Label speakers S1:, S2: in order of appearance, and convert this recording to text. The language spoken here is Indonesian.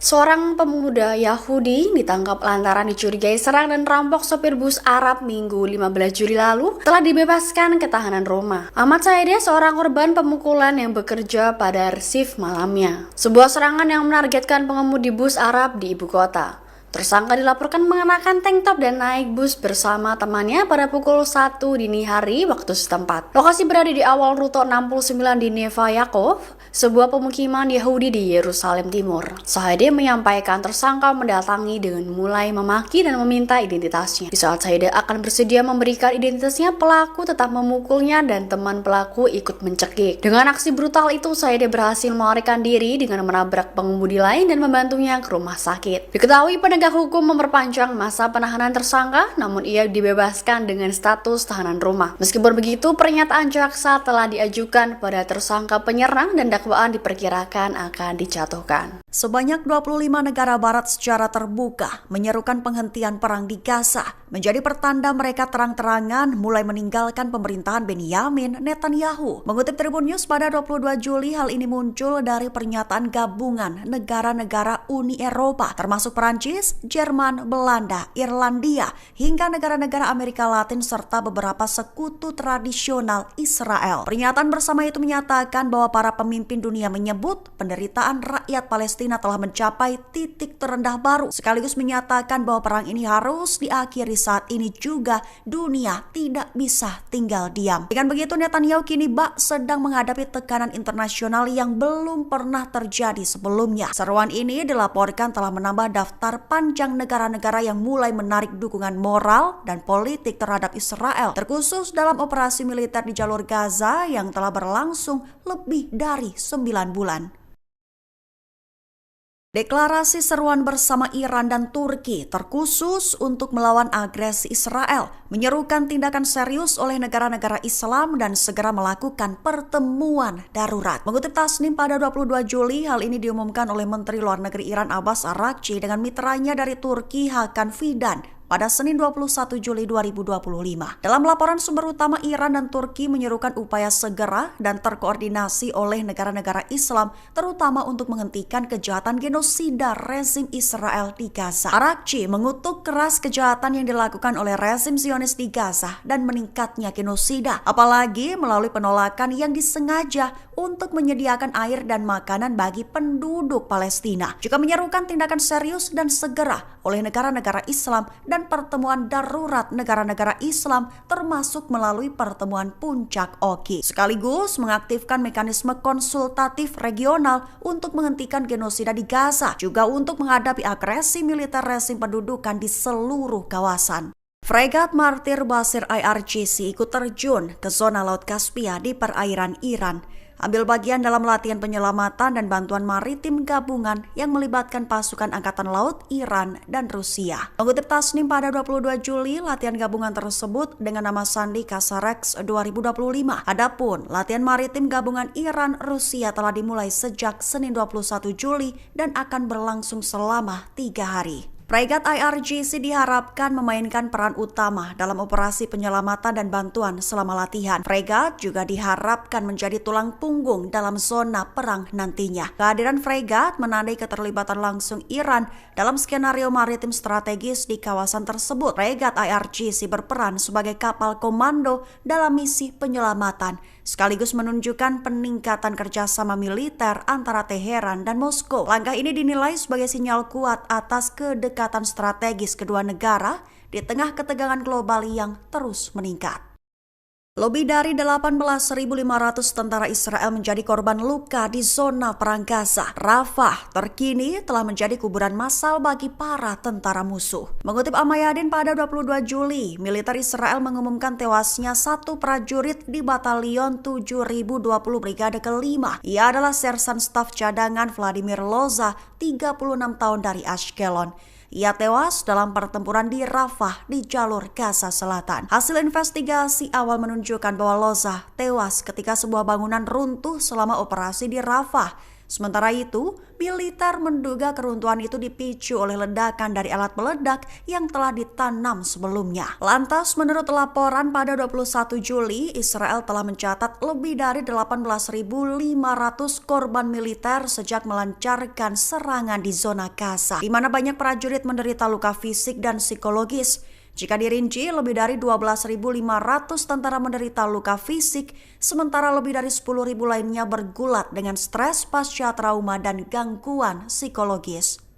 S1: Seorang pemuda Yahudi ditangkap lantaran dicurigai serang dan rampok sopir bus Arab Minggu 15 Juli lalu telah dibebaskan ke tahanan Roma. Ahmad Saideh seorang korban pemukulan yang bekerja pada resif malamnya. Sebuah serangan yang menargetkan pengemudi bus Arab di ibu kota. Tersangka dilaporkan mengenakan tank top dan naik bus bersama temannya pada pukul 1 dini hari waktu setempat. Lokasi berada di awal rute 69 di Neva Yaakov, sebuah pemukiman Yahudi di Yerusalem Timur. Saideh menyampaikan tersangka mendatangi dengan mulai memaki dan meminta identitasnya. Di saat Saideh akan bersedia memberikan identitasnya, pelaku tetap memukulnya dan teman pelaku ikut mencekik. Dengan aksi brutal itu, Saideh berhasil melarikan diri dengan menabrak pengemudi lain dan membantunya ke rumah sakit. Diketahui penegak hukum memperpanjang masa penahanan tersangka, namun ia dibebaskan dengan status tahanan rumah. Meskipun begitu, pernyataan jaksa telah diajukan pada tersangka penyerang dan dakwaan diperkirakan akan dijatuhkan.
S2: Sebanyak 25 negara barat secara terbuka menyerukan penghentian perang di Gaza, menjadi pertanda mereka terang-terangan mulai meninggalkan pemerintahan Benyamin Netanyahu. Mengutip Tribun News pada 22 Juli, hal ini muncul dari pernyataan gabungan negara-negara Uni Eropa, termasuk Perancis, Jerman, Belanda, Irlandia, hingga negara-negara Amerika Latin serta beberapa sekutu tradisional Israel. Pernyataan bersama itu menyatakan bahwa para pemimpin dunia menyebut penderitaan rakyat Palestina telah mencapai titik terendah baru, sekaligus menyatakan bahwa perang ini harus diakhiri saat ini juga dunia tidak bisa tinggal diam. Dengan begitu, Netanyahu kini sedang menghadapi tekanan internasional yang belum pernah terjadi sebelumnya. Seruan ini dilaporkan telah menambah daftar panjang negara-negara yang mulai menarik dukungan moral dan politik terhadap Israel, terkhusus dalam operasi militer di jalur Gaza yang telah berlangsung lebih dari 9 bulan. Deklarasi seruan bersama Iran dan Turki terkhusus untuk melawan agresi Israel, menyerukan tindakan serius oleh negara-negara Islam dan segera melakukan pertemuan darurat. Mengutip Tasnim pada 22 Juli, hal ini diumumkan oleh Menteri Luar Negeri Iran Abbas Araghchi dengan mitranya dari Turki Hakan Fidan pada Senin 21 Juli 2025. Dalam laporan, sumber utama Iran dan Turki menyerukan upaya segera dan terkoordinasi oleh negara-negara Islam, terutama untuk menghentikan kejahatan genosida rezim Israel di Gaza. Araghchi mengutuk keras kejahatan yang dilakukan oleh rezim Zionis di Gaza dan meningkatnya genosida, apalagi melalui penolakan yang disengaja untuk menyediakan air dan makanan bagi penduduk Palestina. Juga menyerukan tindakan serius dan segera oleh negara-negara Islam dan pertemuan darurat negara-negara Islam, termasuk melalui pertemuan puncak OKI, sekaligus mengaktifkan mekanisme konsultatif regional untuk menghentikan genosida di Gaza, juga untuk menghadapi agresi militer rezim pendudukan di seluruh kawasan. Fregat Martir Basir IRGC ikut terjun ke zona Laut Kaspia di perairan Iran, ambil bagian dalam latihan penyelamatan dan bantuan maritim gabungan yang melibatkan pasukan Angkatan Laut Iran dan Rusia. Mengutip Tasnim pada 22 Juli, latihan gabungan tersebut dengan nama Sandi Kasarex 2025. Adapun latihan maritim gabungan Iran-Rusia telah dimulai sejak Senin 21 Juli dan akan berlangsung selama 3 hari. Fregat IRGC diharapkan memainkan peran utama dalam operasi penyelamatan dan bantuan selama latihan. Fregat juga diharapkan menjadi tulang punggung dalam zona perang nantinya. Kehadiran fregat menandai keterlibatan langsung Iran dalam skenario maritim strategis di kawasan tersebut. Fregat IRGC berperan sebagai kapal komando dalam misi penyelamatan, sekaligus menunjukkan peningkatan kerjasama militer antara Teheran dan Moskow. Langkah ini dinilai sebagai sinyal kuat atas kedekatan strategis kedua negara di tengah ketegangan global yang terus meningkat. Lebih dari 18.500 tentara Israel menjadi korban luka di zona perang Gaza. Rafah terkini telah menjadi kuburan massal bagi para tentara musuh. Mengutip Amayadin pada 22 Juli, militer Israel mengumumkan tewasnya satu prajurit di Batalion 7020 Brigade ke-5. Ia adalah sersan staf cadangan Vladimir Loza, 36 tahun dari Ashkelon. Ia tewas dalam pertempuran di Rafah di jalur Gaza Selatan. Hasil investigasi awal menunjukkan bahwa Loza tewas ketika sebuah bangunan runtuh selama operasi di Rafah. Sementara itu, militer menduga keruntuhan itu dipicu oleh ledakan dari alat meledak yang telah ditanam sebelumnya. Lantas, menurut laporan pada 21 Juli, Israel telah mencatat lebih dari 18.500 korban militer sejak melancarkan serangan di zona Gaza, di mana banyak prajurit menderita luka fisik dan psikologis. Jika dirinci, lebih dari 12.500 tentara menderita luka fisik, sementara lebih dari 10.000 lainnya bergulat dengan stres pasca trauma dan gangguan psikologis.